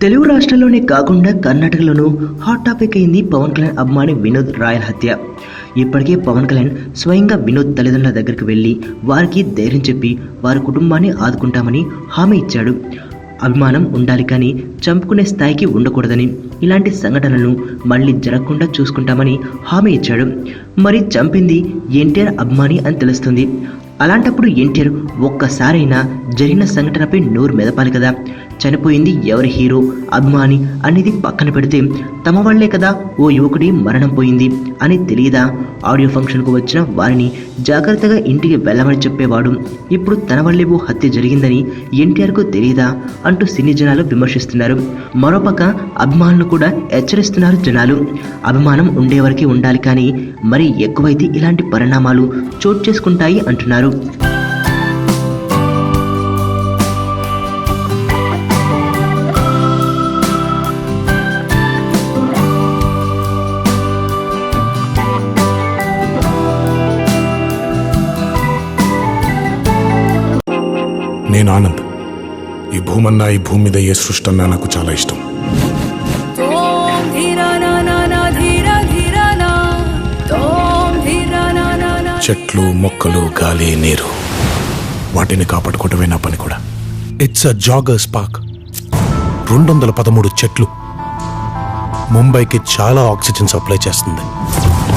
తెలుగు రాష్ట్రాల్లోనే కాకుండా కర్ణాటకలోనూ hot topic అయింది పవన్ కళ్యాణ్ అభిమాని వినోద్ రాయల్ హత్య. ఇప్పటికే పవన్ కళ్యాణ్ స్వయంగా వినోద్ తల్లిదండ్రుల దగ్గరికి వెళ్ళి వారికి ధైర్యం చెప్పి వారి కుటుంబాన్ని ఆదుకుంటామని హామీ ఇచ్చాడు. అభిమానం ఉండాలి కానీ చంపుకునే స్థాయికి ఉండకూడదని, ఇలాంటి సంఘటనలను మళ్ళీ జరగకుండా చూసుకుంటామని హామీ ఇచ్చాడు. మరి చంపింది ఎన్టీఆర్ అభిమాని అని తెలుస్తుంది. అలాంటప్పుడు ఎన్టీఆర్ ఒక్కసారైనా జరిగిన సంఘటనపై నోరు మెదపాలి కదా. చనిపోయింది ఎవరి హీరో అభిమాని అనేది పక్కన పెడితే తమ వాళ్లే కదా ఓ యువకుడి మరణం పోయింది అని తెలియదా? ఆడియో ఫంక్షన్కు వచ్చిన వారిని జాగ్రత్తగా ఇంటికి వెళ్ళమని చెప్పేవాడు. ఇప్పుడు తన వల్లే ఓ హత్య జరిగిందని ఎన్టీఆర్కు తెలియదా అంటూ సినీ జనాలు విమర్శిస్తున్నారు. మరోపక్క అభిమానులు కూడా హెచ్చరిస్తున్నారు జనాలు. అభిమానం ఉండేవరకే ఉండాలి కానీ మరి ఎక్కువైతే ఇలాంటి పరిణామాలు చోటు చేసుకుంటాయి అంటున్నారు. నేను ఆనంద్. ఈ భూమన్నా, ఈ భూమి మీద ఏ సృష్టి అన్నా నాకు చాలా ఇష్టం. చెట్లు, మొక్కలు, గాలి, నీరు, వాటిని కాపాడుకోవటమే నా పని కూడా. It's a joggers park. 213 చెట్లు ముంబైకి చాలా ఆక్సిజన్ సప్లై చేస్తుంది.